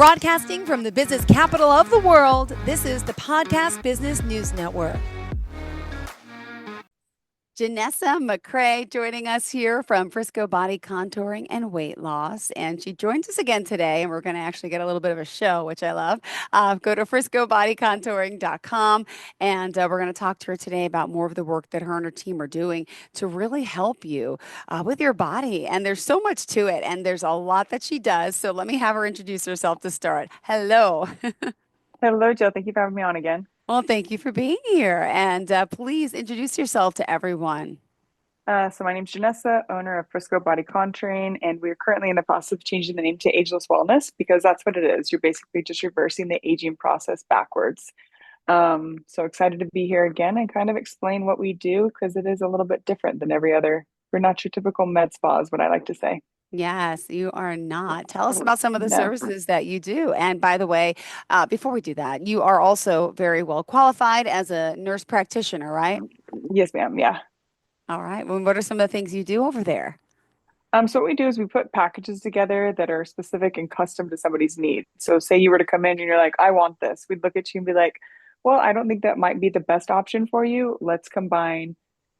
Broadcasting from the business capital of the world, this is the Podcast Business News Network. Jenessa McKray joining us here from Frisco Body Contouring and Weight Loss. And she joins us again today, and we're going to actually get a little bit of a show, which I love. Go to friscobodycontouring.com, and we're going to talk to her today about more of the work that her and her team are doing to really help you with your body. And there's so much to it, and there's a lot that she does. So let me have her introduce herself to start. Hello. Hello, Jill. Thank you for having me on again. Well, thank you for being here. And please introduce yourself to everyone. So my name's Jenessa, owner of Frisco Body Contouring, and we're currently in the process of changing the name to Ageless Wellness because that's what it is. You're basically just reversing the aging process backwards. So excited to be here again and kind of explain what we do because it is a little bit different than every other. We're not your typical med spa, is what I like to say. Yes, you are not. Tell us about some of the No. services that you do. And by the way, before we do that, you are also very well qualified as a nurse practitioner, right? Yes, ma'am. Yeah. All right. Well, what are some of the things you do over there? So what we do is we put packages together that are specific and custom to somebody's needs. So say you were to come in and you're like, I want this. We'd look at you and be like, well, I don't think that might be the best option for you. Let's combine,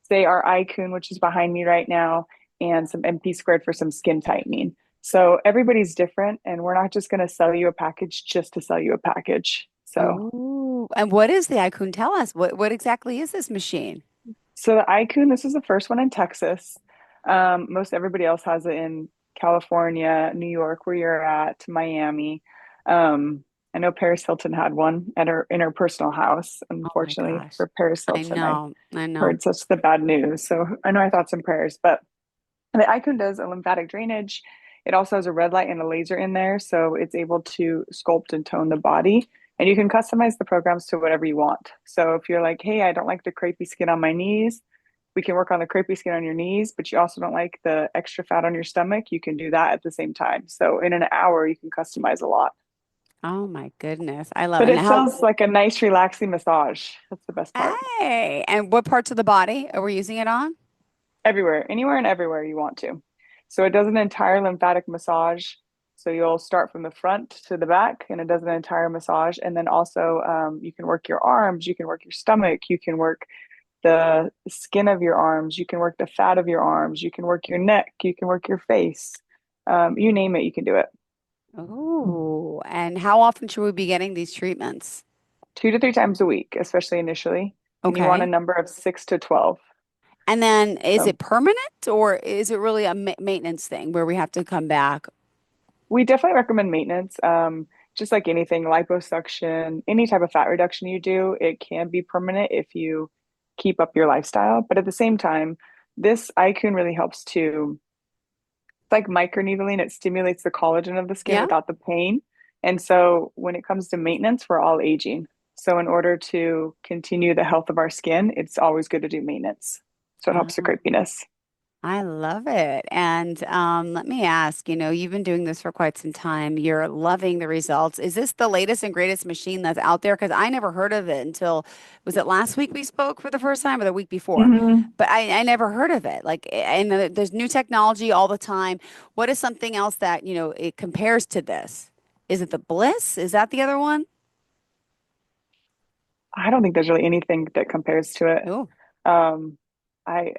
say, our iCoon, which is behind me right now, and some MP squared for some skin tightening. So everybody's different, and we're not just going to sell you a package just to sell you a package. So, Oh, and what is the iCoon? Tell us. What exactly is this machine? so the iCoon, this is the first one in Texas. Most everybody else has it in California, New York, where you're at, Miami. I know Paris Hilton had one at her in her personal house. Oh my Unfortunately gosh. for Paris I Hilton, I know. I know. heard such the bad news. So I know I thought some prayers, but the iCoon does a lymphatic drainage. It also has a red light and a laser in there, so it's able to sculpt and tone the body. And you can customize the programs to whatever you want. So if you're like, hey, I don't like the crepey skin on my knees, we can work on the crepey skin on your knees, but you also don't like the extra fat on your stomach, you can do that at the same time. So in an hour, you can customize a lot. Oh my goodness. I love it. But And it how, sounds like a nice, relaxing massage. That's the best part. hey, and what parts of the body are we using it on? Everywhere, anywhere and everywhere you want to. So it does an entire lymphatic massage. So you'll start from the front to the back, and it does an entire massage. And then also, you can work your arms, you can work your stomach, you can work the skin of your arms, you can work the fat of your arms, you can work your neck, you can work your face. You name it, you can do it. Oh, and how often should we be getting these treatments? 2 to 3 times a week, especially initially. And you want a Okay. number of 6 to 12. And then is So it permanent or is it really a maintenance thing where we have to come back? we definitely recommend maintenance. Just like anything, liposuction, any type of fat reduction you do, it can be permanent if you keep up your lifestyle. But at the same time, this iCoon really helps to, it's like microneedling, it stimulates the collagen of the skin Yeah. without the pain. And so when it comes to maintenance, we're all aging. So in order to continue the health of our skin, it's always good to do maintenance. So it helps the crepiness. I love it. And let me ask, you've been doing this for quite some time. You're loving the results. Is this the latest and greatest machine that's out there? Because I never heard of it until, was it last week we spoke for the first time or the week before? Mhm. But I never heard of it. Like, and there's new technology all the time. What is something else that, it compares to this? Is it the Bliss? Is that the other one? I don't think there's really anything that compares to it. Oh, Um,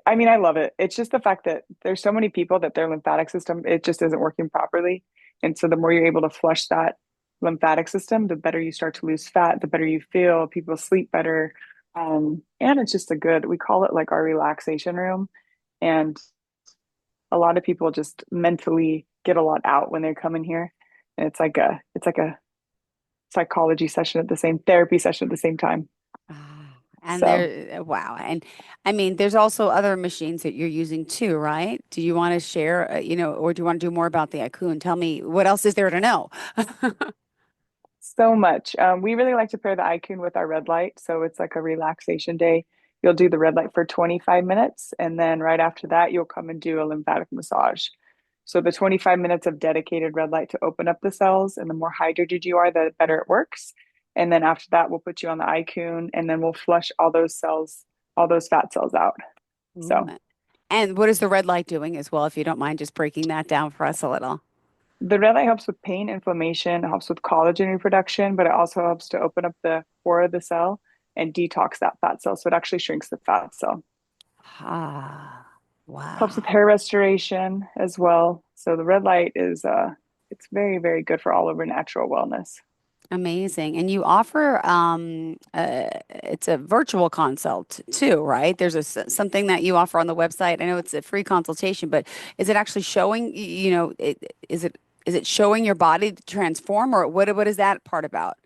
I mean, I love it. It's just the fact that there's so many people that their lymphatic system, it just isn't working properly. And so the more you're able to flush that lymphatic system, the better you start to lose fat, the better you feel, people sleep better. And it's just a good, we call it like our relaxation room. And a lot of people just mentally get a lot out when they come in here. And it's like a psychology session at the same therapy session at the same time. and So there, wow. And I mean, there's also other machines that you're using too, right? Do you want to share, or do you want to do more about the Akun? Tell me what else is there to know? so much. We really like to pair the iCoon with our red light. So it's like a relaxation day. You'll do the red light for 25 minutes. And then right after that, you'll come and do a lymphatic massage. So the 25 minutes of dedicated red light to open up the cells. And the more hydrated you are, the better it works. And then after that, we'll put you on the iCoon and then we'll flush all those cells, all those fat cells out. Ooh. So And what is the red light doing as well, if you don't mind just breaking that down for us a little? The red light helps with pain, inflammation, it helps with collagen reproduction, but it also helps to open up the pore of the cell and detox that fat cell. So it actually shrinks the fat cell. Ah, Helps with wow. hair restoration as well. So the red light is it's very, very good for all over natural wellness. Amazing. And you offer it's a virtual consult too, right? There's something that you offer on the website. I know it's a free consultation, but is it actually showing, is it showing your body to transform, or what is that part about?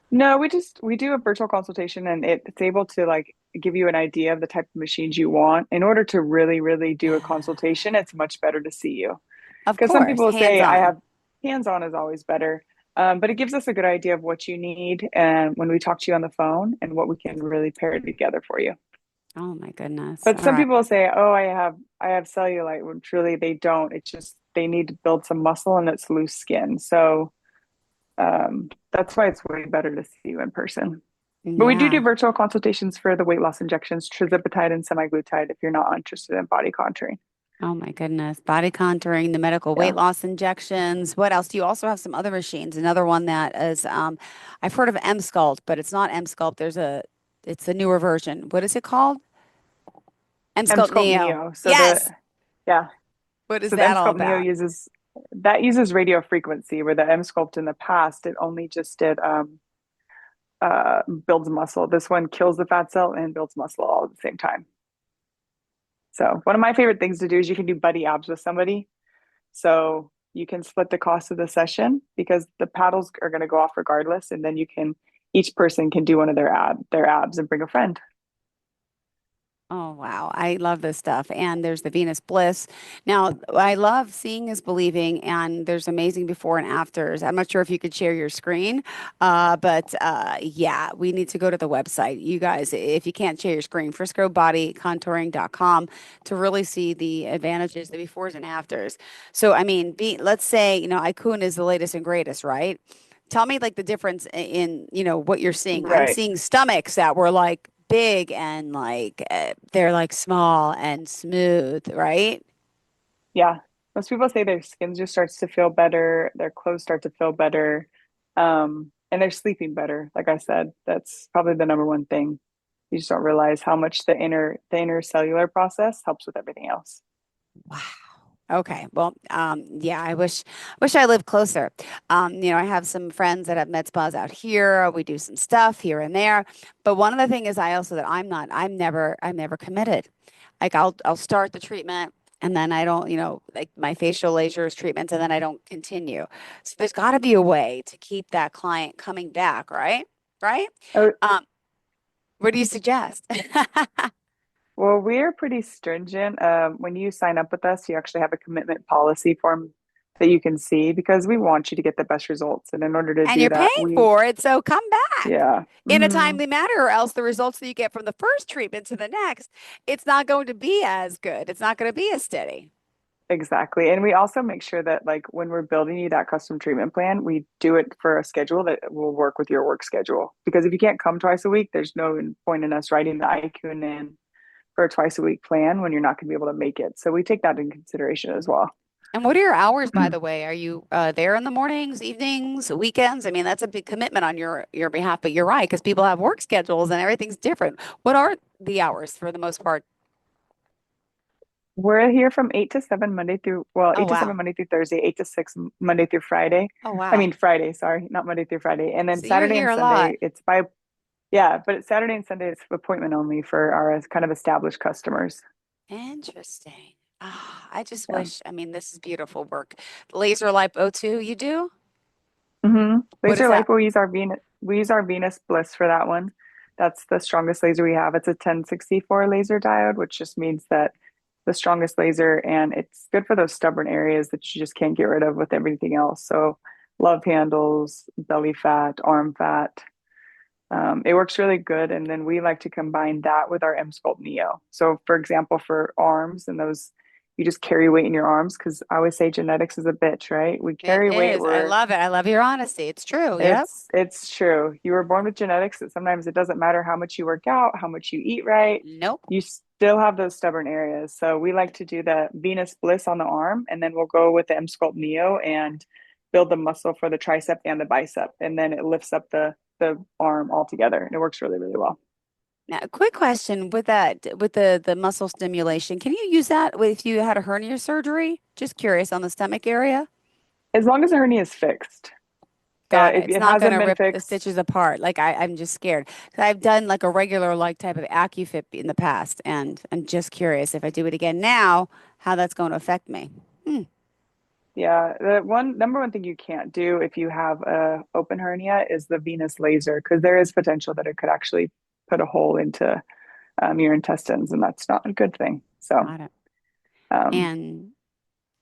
No, we do a virtual consultation, and it's able to like give you an idea of the type of machines you want. In order to really, really do a consultation, it's much better to see you. Of Because some course, people will hands say I on. have hands-on is always better. But it gives us a good idea of what you need and when we talk to you on the phone and what we can really pair together for you. Oh my goodness. But All some right. people will say, "Oh, I have cellulite," when truly they don't. It's just they need to build some muscle and it's loose skin. So that's why it's way better to see you in person. But we do Yeah. virtual consultations for the weight loss injections, trizipatide and semaglutide, if you're not interested in body contouring. Oh my goodness. Body contouring, the medical weight Yeah. loss injections. What else? Do you also have some other machines? Another one that is, I've heard of M Sculpt, but it's not M Sculpt. It's a newer version. What is it called? M Sculpt Emsculpt Neo. Neo. Yes. Yeah. What is So the that all Emsculpt Neo about? uses radio frequency, where the Emsculpt in the past it only just did builds muscle. This one kills the fat cell and builds muscle all at the same time. So one of my favorite things to do is you can do buddy abs with somebody. So you can split the cost of the session because the paddles are going to go off regardless, and then you can each person can do one of their abs and bring a friend. Oh, wow. I love this stuff. And there's the Venus Bliss. Now, I love seeing is believing, and there's amazing before and afters. I'm not sure if you could share your screen, but yeah, we need to go to the website. You guys, if you can't share your screen, friscobodycontouring.com to really see the advantages, the befores and afters. So, I mean, let's say, Icun is the latest and greatest, right? Tell me like the difference in, what you're seeing. I'm Right. seeing stomachs that were like big and like they're like small and smooth, right? Yeah. Most people say their skin just starts to feel better, their clothes start to feel better, and they're sleeping better. Like I said, that's probably the number one thing. You just don't realize how much the inner cellular process helps with everything else. Wow. Okay. Well, yeah, wish I lived closer. I have some friends that have med spas out here. We do some stuff here and there. But one of the things is I also that I'm never committed. Like I'll start the treatment and then I don't, like my facial lasers treatments and then I don't continue. So there's got to be a way to keep that client coming back, right? Right? Oh, Um, what do you suggest? well, we're pretty stringent. When you sign up with us, you actually have a commitment policy form that you can see because we want you to get the best results. And in order to And do you're that, paying for it, so come back yeah. in a Hmm. timely manner, or else the results that you get from the first treatment to the next, it's not going to be as good. It's not going to be as steady. Exactly. And we also make sure that like when we're building you that custom treatment plan, we do it for a schedule that will work with your work schedule. Because if you can't come twice a week, there's no point in us writing the IQN in for a twice a week plan when you're not going to be able to make it. So we take that in consideration as well. And what are your hours, by the way? Are you there in the mornings, evenings, weekends? I mean, that's a big commitment on your behalf, but you're right, because people have work schedules and everything's different. What are the hours for the most part? We're here from 8 to 7 Monday through, well, Oh, 8 to 7 wow. Monday through Thursday, 8 to 6 Monday through Friday. Oh, I wow. mean, Friday, sorry, not Monday through Friday. And then So you're Saturday here and a lot. Sunday, it's by, yeah, but it's Saturday and Sunday, it's appointment only for our kind of established customers. Interesting. Ah, I just Yeah. wish, I mean, this is beautiful work. Laser lipo too, you do? What is Laser that? lipo, we use our Venus Bliss for that one. That's the strongest laser we have. It's a 1064 laser diode, which just means that the strongest laser, and it's good for those stubborn areas that you just can't get rid of with everything else. So love handles, belly fat, arm fat. It works really good. And then we like to combine that with our M Sculpt Neo. So for example, for arms and those you just carry weight in your arms. Because I always say genetics is a bitch, right? We It carry weight. is. I love it. I love your honesty. It's true. Yep. It's true. You were born with genetics that sometimes it doesn't matter how much you work out, how much you eat right. Nope. You still have those stubborn areas. So we like to do the Venus Bliss on the arm, and then we'll go with the M Sculpt Neo and build the muscle for the tricep and the bicep, and then it lifts up the arm altogether, and it works really, really well. Now, a quick question with that, with the muscle stimulation. Can you use that if you had a hernia surgery? Just curious on the stomach area. As long as the hernia is fixed. Got it. If It's it not going hasn't to been rip the fixed, stitches apart. Like I'm just scared. 'Cause I've done like a regular like type of AccuFit in the past, and I'm just curious if I do it again now, how that's going to affect me. Hmm. yeah, the one number one thing you can't do if you have a open hernia is the venous laser because there is potential that it could actually put a hole into your intestines, and that's not a good thing. So, Got it. um, And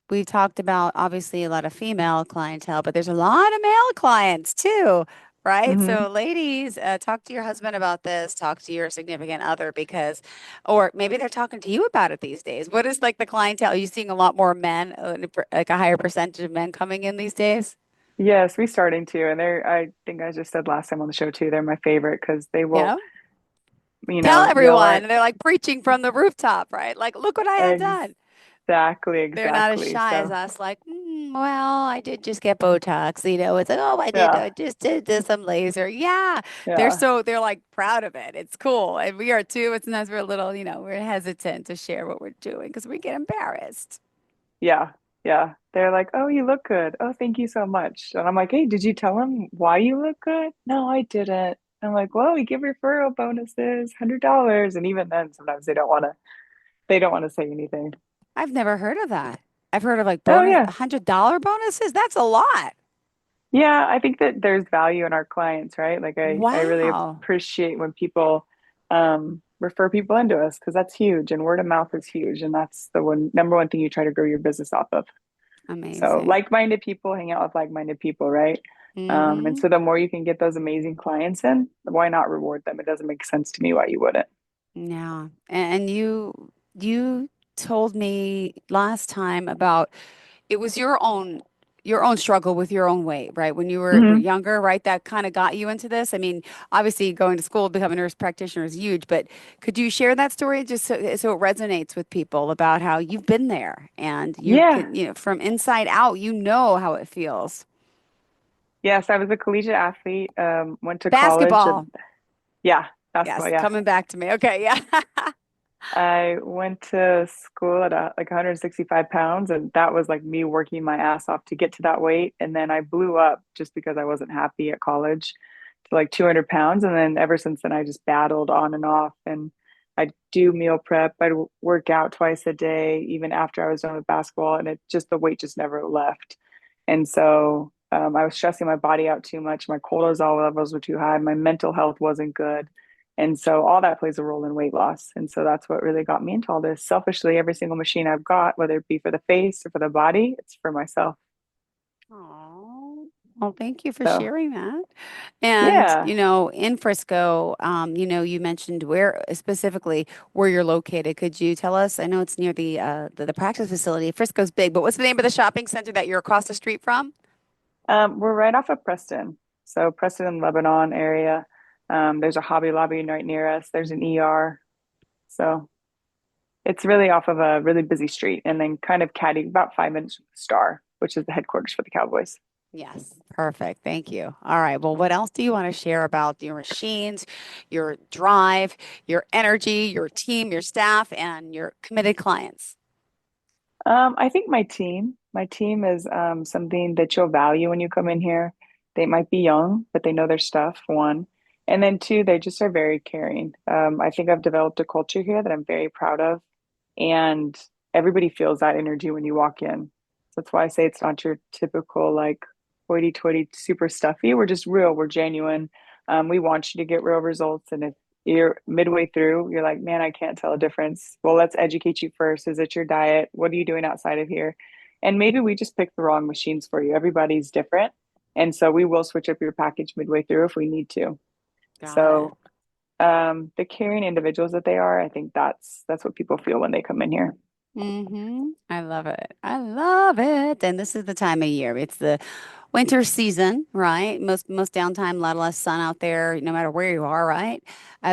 we talked about obviously a lot of female clientele, but there's a lot of male clients too, right? mhm. So, ladies, talk to your husband about this, talk to your significant other because, or maybe they're talking to you about it these days. What is like the clientele? Are you seeing a lot more men, like a higher percentage of men coming in these days? Yes, we starting to, and they're. I think I just said last time on the show too. They're my favorite because they will, Yeah. Tell they'll everyone. learn They're like preaching from the rooftop, right? Like, look what I had done. exactly, They're not as exactly. shy as So, us, like, well, I did just get Botox, it's like, oh, I yeah, just did some laser. Yeah. yeah, They're like proud of it. It's cool. And we are too, but sometimes we're a little, we're hesitant to share what we're doing because we get embarrassed. yeah, yeah. They're like, "Oh, you look good. Oh, thank you so much." And I'm like, "Hey, did you tell them why you look good?" No, I didn't. I'm like, "Well, we give referral bonuses, $100," and even then, sometimes they don't want to say anything. I've never heard of that. I've heard of like Oh bonus, yeah. $100 bonuses. That's a lot. Yeah, I think that there's value in our clients, right? Like I really Wow. appreciate when people refer people into us because that's huge and word of mouth is huge and that's the number one thing you try to grow your business off of. So Amazing. like-minded people hang out with like-minded people, right? And Mm-hmm. so the more you can get those amazing clients in, why not reward them? It doesn't make sense to me why you wouldn't. Yeah. And you told me last time about it was your own struggle with your own weight, right? When were Hmm. younger, right? That kind of got you into this. I mean, obviously going to school to become a nurse practitioner is huge, but could you share that story just so it resonates with people about how you've been there and you Yeah. can, from inside out, you know how it feels. Yes, I was a collegiate athlete, went to college. Basketball. Yeah, basketball. Yes, Yeah. coming back to me. Okay, yeah. I went to school at like 165 pounds, and that was like me working my ass off to get to that weight. And then I blew up just because I wasn't happy at college to like 200 pounds. And then ever since then, I just battled on and off. And I'd do meal prep, I'd work out twice a day, even after I was done with basketball. And the weight just never left. And so I was stressing my body out too much. My cortisol levels were too high. My mental health wasn't good. And so all that plays a role in weight loss. And so that's what really got me into all this. Selfishly, every single machine I've got, whether it be for the face or for the body, it's for myself. Oh, well, thank you for So sharing that. And, yeah. in Frisco, you mentioned where specifically where you're located. Could you tell us? I know it's near the practice facility. Frisco's big, but what's the name of the shopping center that you're across the street from? We're right off of Preston. So Preston and Lebanon area. There's a Hobby Lobby right near us. There's an ER. So it's really off of a really busy street and then kind of caddy about 5 minutes from the Star, which is the headquarters for the Cowboys. Yes, perfect. Thank you. All right. Well, what else do you want to share about your machines, your drive, your energy, your team, your staff, and your committed clients? I think my team is something that you'll value when you come in here. They might be young, but they know their stuff, one. And then two, they just are very caring. I think I've developed a culture here that I'm very proud of. And everybody feels that energy when you walk in. So that's why I say it's not your typical like hoity-toity, super stuffy. We're just real, we're genuine. We want you to get real results. And if you're midway through, you're like, man, I can't tell a difference. Well, let's educate you first. Is it your diet? What are you doing outside of here? And maybe we just picked the wrong machines for you. Everybody's different. And so we will switch up your package midway through if we need to. Got it. So the caring individuals that they are, I think that's what people feel when they come in here. I love it. I love it. And this is the time of year. It's the winter season, right? Most downtime, a lot less sun out there, no matter where you are, right?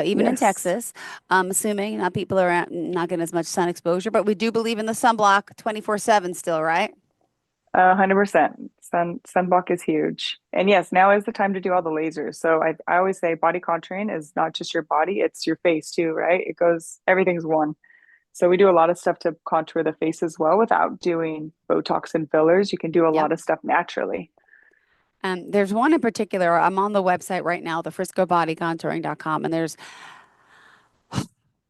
Even in Yes. Texas, I'm assuming not people are not getting as much sun exposure, but we do believe in the sunblock 24/7 still, right? 100%. Sunblock is huge. And yes, now is the time to do all the lasers. So I always say body contouring is not just your body, it's your face too, right? It goes, everything's one. So we do a lot of stuff to contour the face as well without doing Botox and fillers. You can do a Yep. lot of stuff naturally. There's one in particular. I'm on the website right now, the friscobodycontouring.com, and there's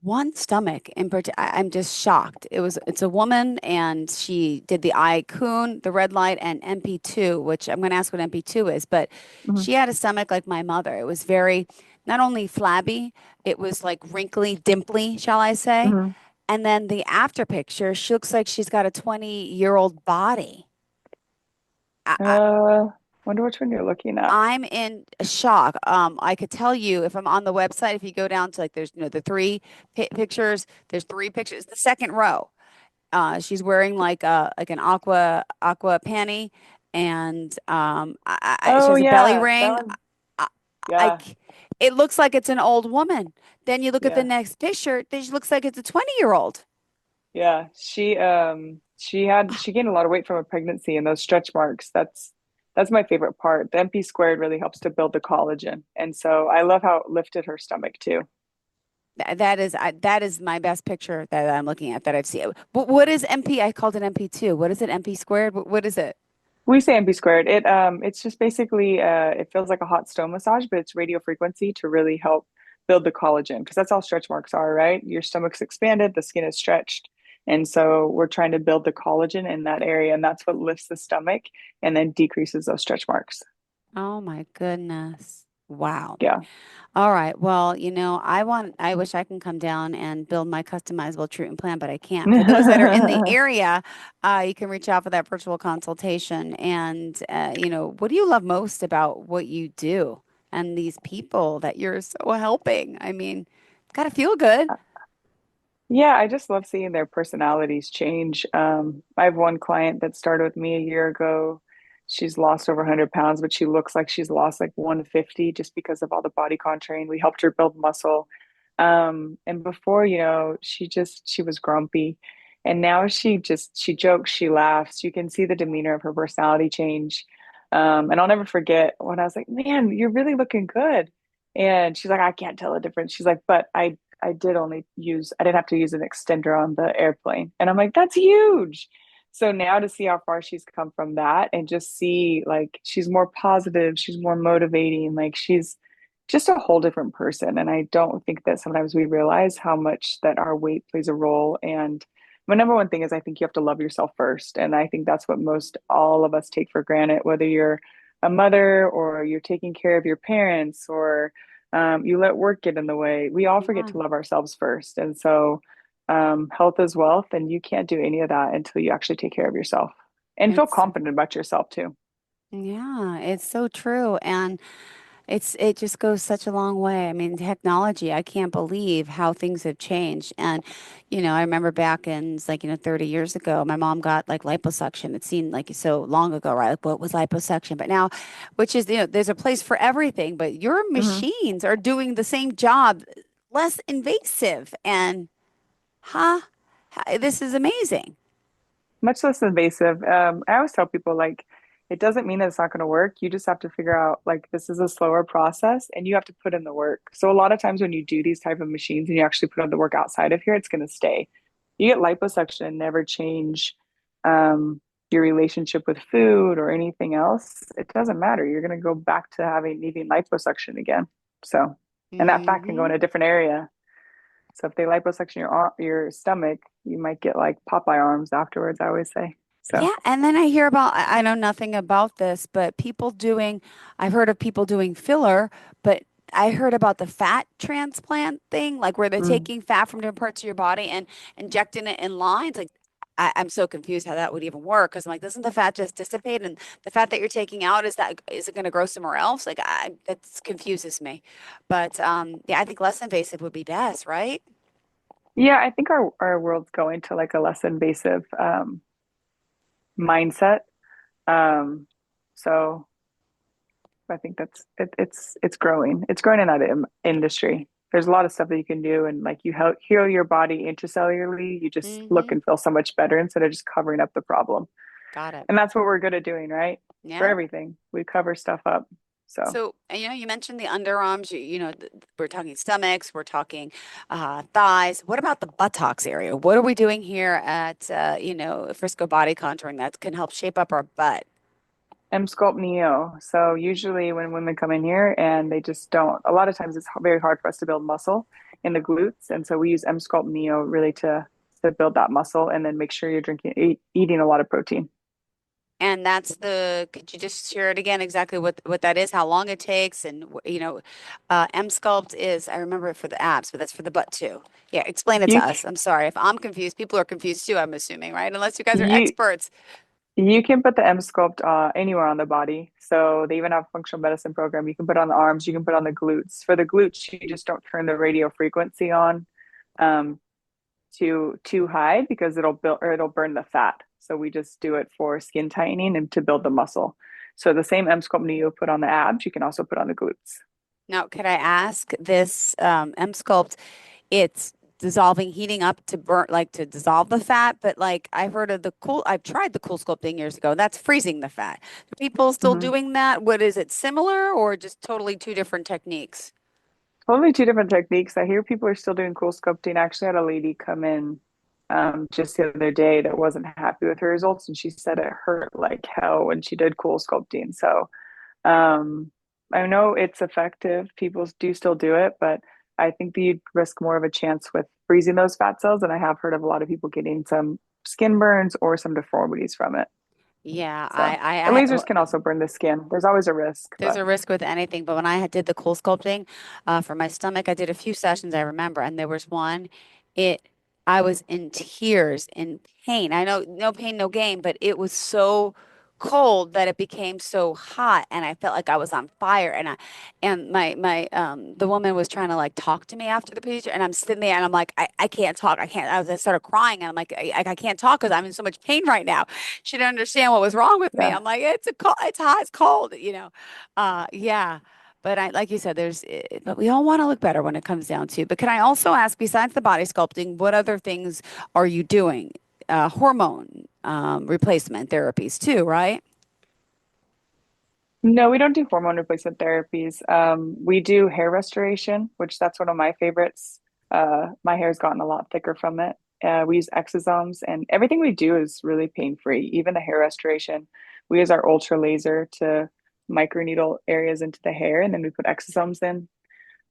one stomach in particular. I'm just shocked. It's a woman and she did the eye coon, the red light, and MP2, which I'm gonna ask what MP2 is, but Hmm. she had a stomach like my mother. It was very not only flabby, it was like wrinkly, dimply, shall I say. Hmm. And then the after picture, she looks like she's got a 20-year-old body. I, Uh, wonder which one you're looking at. I'm in shock. I could tell you if I'm on the website, if you go down to like there's the three pictures, there's three pictures. The second row, she's wearing like an aqua panty, and she Oh has a belly yeah, that ring. one. I, I Yeah, c- it looks like it's an old woman. Then you look at the yeah, next picture, then she looks like it's a 20-year-old. yeah. She gained a lot of weight from a pregnancy and those stretch marks. That's my favorite part. The MP squared really helps to build the collagen. And so I love how it lifted her stomach too. That is my best picture that I'm looking at that I've seen. But what is MP? I called it MP2. What is it? MP squared? What is it? We say MP squared. It's just basically it feels like a hot stone massage, but it's radio frequency to really help build the collagen because that's all stretch marks are, right? Your stomach's expanded, the skin is stretched. And so we're trying to build the collagen in that area, and that's what lifts the stomach and then decreases those stretch marks. Oh my goodness. Wow. Yeah. All right. Well, I wish I can come down and build my customizable treatment plan, but I can't. For those that are in the area, you can reach out for that virtual consultation. And, what do you love most about what you do and these people that you're so helping? I mean, it's got to feel good. Yeah, I just love seeing their personalities change. I have one client that started with me a year ago. She's lost over 100 pounds, but she looks like she's lost like 150 just because of all the body contouring. We helped her build muscle. And before, she was grumpy. And now she jokes, she laughs. You can see the demeanor of her personality change. And I'll never forget when I was like, man, you're really looking good. And she's like, I can't tell the difference. She's like, but I didn't have to use an extender on the airplane. And I'm like, that's huge. So now to see how far she's come from that and just see like she's more positive, she's more motivating, like she's just a whole different person. And I don't think that sometimes we realize how much that our weight plays a role. And my number one thing is I think you have to love yourself first. And I think that's what most all of us take for granted, whether you're a mother or you're taking care of your parents or you let work get in the way. We all forget Yeah. to love ourselves first. And so, health is wealth, and you can't do any of that until you actually take care of yourself and feel It's, confident about yourself too. yeah, it's so true. And it just goes such a long way. I mean, technology, I can't believe how things have changed. And, I remember back in it's like, 30 years ago, my mom got like liposuction. It seemed like so long ago, right? Like what was liposuction? But now, which is, there's a place for everything, but your Mhm. machines are doing the same job, less invasive. And, huh? This is amazing. Much less invasive. I always tell people like it doesn't mean that it's not going to work. You just have to figure out like this is a slower process and you have to put in the work. So a lot of times when you do these type of machines and you actually put in the work outside of here, it's going to stay. You get liposuction and never change um, your relationship with food or anything else. It doesn't matter. You're going to go back to having needing liposuction again. So, and that fat can go in Hmm. a different area. So if they liposuction your stomach, you might get like Popeye arms afterwards, I always say. So, Yeah, and then I hear about, I know nothing about this, but I've heard of people doing filler, but I heard about the fat transplant thing, like where they're mm. taking fat from different parts of your body and injecting it in lines. Like, I'm so confused how that would even work because I'm like, doesn't the fat just dissipate? And the fat that you're taking out, is it going to grow somewhere else? Like, that confuses me. But yeah, I think less invasive would be best, right? Yeah, I think our world's going to like a less invasive mindset. Um, so I think it's growing. It's growing in that industry. There's a lot of stuff that you can do, and like you help heal your body intracellularly. You just look Mm-hmm. and feel so much better instead of just covering up the problem. Got it. And that's what we're good at doing, right? For Yeah. everything, we cover stuff up. So So, you mentioned the underarms, we're talking stomachs, we're talking thighs. What about the buttocks area? What are we doing here at, Frisco Body Contouring that can help shape up our butt? M Sculpt Neo. So usually when women come in here and they just don't, a lot of times it's very hard for us to build muscle in the glutes, and so we use M Sculpt Neo really to build that muscle, and then make sure you're eating a lot of protein. And could you just share it again exactly what that is, how long it takes, and M Sculpt is, I remember it for the abs, but that's for the butt too. Yeah, explain it to You us. I'm sorry if I'm confused. People are confused too, I'm assuming, right? Unless you guys are you experts. you can put the M Sculpt anywhere on the body. So they even have a functional medicine program. You can put on the arms, you can put on the glutes. For the glutes, you just don't turn the radio frequency on um, too high because it'll build or it'll burn the fat. So we just do it for skin tightening and to build the muscle. So the same M Sculpt you put on the abs, you can also put on the glutes. Now, could I ask this M Sculpt? It's dissolving, heating up to burn, like to dissolve the fat. But like I've tried the cool sculpting years ago. That's freezing the fat. Are people still Mhm. doing that? What is it, similar or just totally two different techniques? Totally two different techniques. I hear people are still doing cool sculpting. I actually had a lady come in just the other day that wasn't happy with her results, and she said it hurt like hell when she did cool sculpting. So um, I know it's effective. People do still do it, but I think that you'd risk more of a chance with freezing those fat cells. And I have heard of a lot of people getting some skin burns or some deformities from it. Yeah, So, and lasers can also burn the skin. There's always a risk, there's but a risk with anything, but when did the cool sculpting for my stomach, I did a few sessions, I remember, and there was one, it, I was in tears, in pain. I know no pain, no gain, but it was so cold that it became so hot, and I felt like I was on fire. And the woman was trying to like talk to me after the procedure, and I'm sitting there, and I'm like, I can't talk, I can't. I started crying, and I'm like, I can't talk because I'm in so much pain right now. She didn't understand what was wrong with me. yeah. I'm like, it's hot, it's cold. Yeah. But like you said, but we all want to look better when it comes down to. But can I also ask, besides the body sculpting, what other things are you doing? Hormone replacement therapies too, right? No, we don't do hormone replacement therapies. We do hair restoration, which that's one of my favorites. My hair's gotten a lot thicker from it. We use exosomes, and everything we do is really pain-free. Even the hair restoration, we use our ultra laser to microneedle areas into the hair, and then we put exosomes in.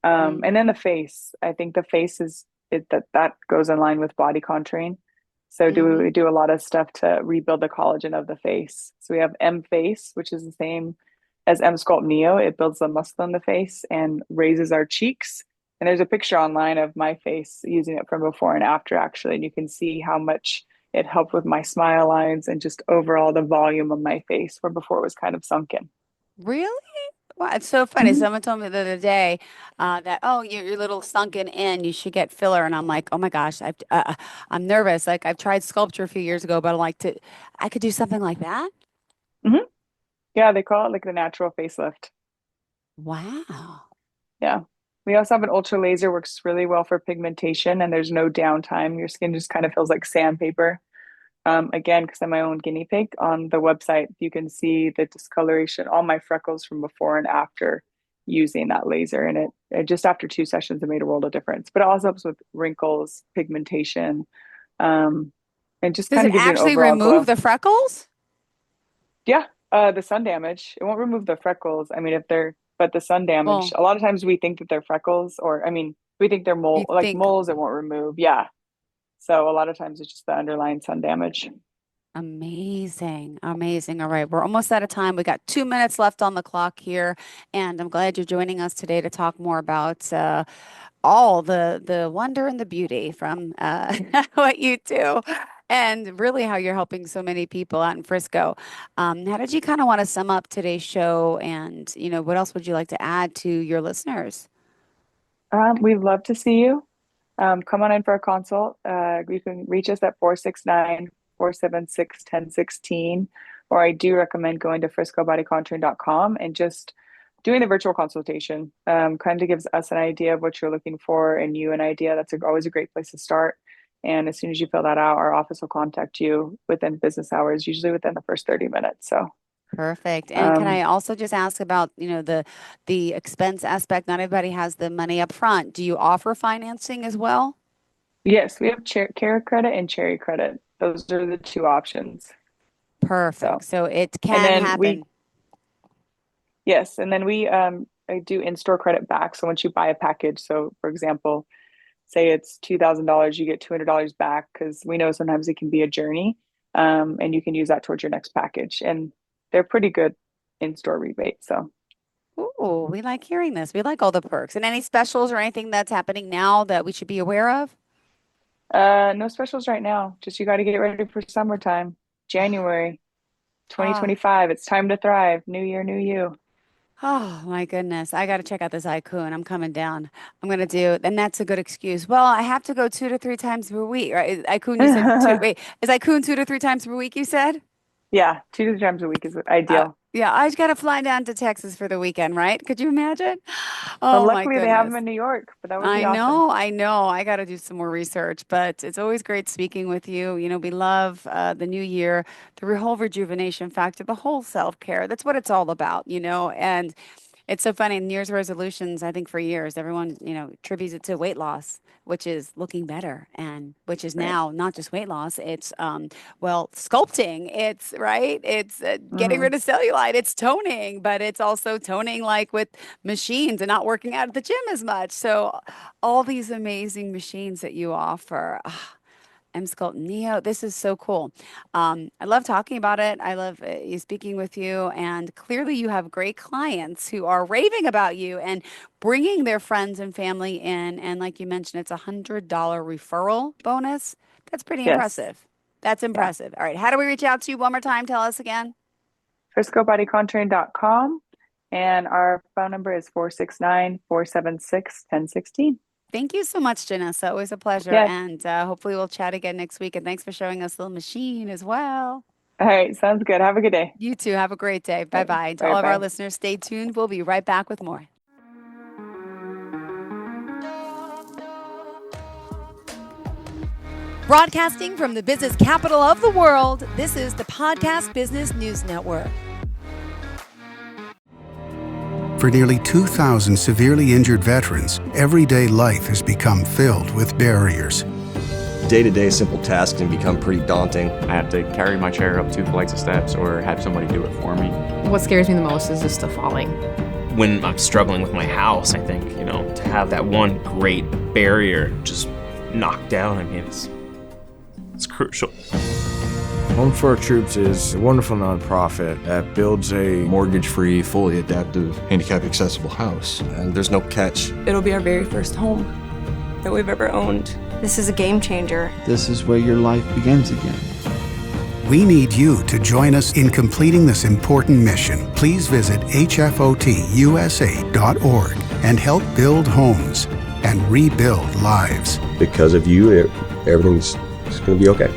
And then Mm-hmm. the face, I think the face is that goes in line with body contouring. So Mm-hmm. we do a lot of stuff to rebuild the collagen of the face. So we have M face, which is the same as M Sculpt Neo. It builds the muscle in the face and raises our cheeks. And there's a picture online of my face using it from before and after, actually, and you can see how much it helped with my smile lines and just overall the volume of my face, where before it was kind of sunken. Really? Well, it's so funny. Mhm. Someone told me the other day that, oh, you're a little sunken in. You should get filler. And I'm like, oh my gosh, I'm nervous. Like I've tried sculpture a few years ago, but I could do something like that. Mhm. Yeah, they call it like the natural facelift. Wow. Yeah. We also have an ultra laser, works really well for pigmentation, and there's no downtime. Your skin just kind of feels like sandpaper. Again, because I'm my own guinea pig, on the website, you can see the discoloration, all my freckles from before and after using that laser. And it just after 2 sessions, it made a world of difference. But it also helps with wrinkles, pigmentation, um, and just Does kind it of gives you an actually overall remove glow. the freckles? Yeah, the sun damage. It won't remove the freckles. I mean, if they're, but the sun damage, Well, a lot of times we think that they're freckles, or I mean, we think they're you like think moles it won't remove. Yeah. So a lot of times it's just the underlying sun damage. amazing. Amazing. All right. We're almost out of time. We got 2 minutes left on the clock here. And I'm glad you're joining us today to talk more about all the wonder and the beauty from what you do and really how you're helping so many people out in Frisco. How did you kind of want to sum up today's show and what else would you like to add to your listeners? We'd love to see you. come on in for a consult. You can reach us at 469-476-1016, or I do recommend going to friscobodycontouring.com and just doing the virtual consultation. Kind of gives us an idea of what you're looking for and you an idea. That's always a great place to start. And as soon as you fill that out, our office will contact you within business hours, usually within the first 30 minutes. So, Perfect. And can I um, also just ask about, the expense aspect? Not everybody has the money up front. Do you offer financing as well? yes, we have care credit and cherry credit. Those are the two options. Perfect. So, So it and can then happen. yes, and then we I do in-store credit back. So once you buy a package, so for example, say it's $2,000, you get $200 back because we know sometimes it can be a journey, and you can use that towards your next package. And they're pretty good in-store rebate. So, Ooh, we like hearing this. We like all the perks. And any specials or anything that's happening now that we should be aware of? no specials right now. Just you got to get ready for summertime, January Ah, 2025. It's time to thrive. New year, new you. oh my goodness. I got to check out this Icon. I'm coming down. I'm going to do, and that's a good excuse. Well, I have to go 2 to 3 times per week, right? Icon, you said two. Wait, is Icon 2 to 3 times per week, you said? Yeah, 2 times a week is Uh, ideal. yeah, I just got to fly down to Texas for the weekend, right? Could you imagine? Well, Oh my luckily they have them goodness. in New York, but that would be I awesome. know, I know. I got to do some more research, but it's always great speaking with you. We love the new year, the whole rejuvenation factor, the whole self-care. That's what it's all about. And it's so funny. New Year's resolutions, I think for years, everyone, attributes it to weight loss, which is looking better and which is Right. now not just weight loss. It's, sculpting. It's right. It's getting Hmm. rid of cellulite. It's toning, but it's also toning like with machines and not working out at the gym as much. So all these amazing machines that you offer. Sculpt Neo. This is so cool. I love talking about it. I love you speaking with you. And clearly, you have great clients who are raving about you and bringing their friends and family in. And like you mentioned, it's $100 referral bonus. That's pretty Yes. impressive. That's Yeah. impressive. All right. How do we reach out to you one more time? Tell us again. FriscoBodyContouring.com. And our phone number is 469-476-1016. Thank you so much, Janessa. Always a pleasure. Yes. And hopefully, we'll chat again next week. And thanks for showing us the little machine as well. All right. Sounds good. Have a good day. You too. Have a great day. All Bye right. bye. And to all Bye of our bye. listeners, stay tuned. We'll be right back with more. Broadcasting from the business capital of the world, this is the Podcast Business News Network. For nearly 2,000 severely injured veterans, everyday life has become filled with barriers. Day-to-day simple tasks can become pretty daunting. I have to carry my chair up 2 flights of steps or have somebody do it for me. What scares me the most is just the falling. When I'm struggling with my house, I think, to have that one great barrier just knocked down, it's crucial. Home for Our Troops is a wonderful nonprofit that builds a Mortgage-free, fully adaptive, handicap-accessible house. And there's no catch. It'll be our very first home that we've ever owned. This is a game changer. This is where your life begins again. We need you to join us in completing this important mission. Please visit hfotusa.org and help build homes and rebuild lives. Because of you, everything's going to be okay.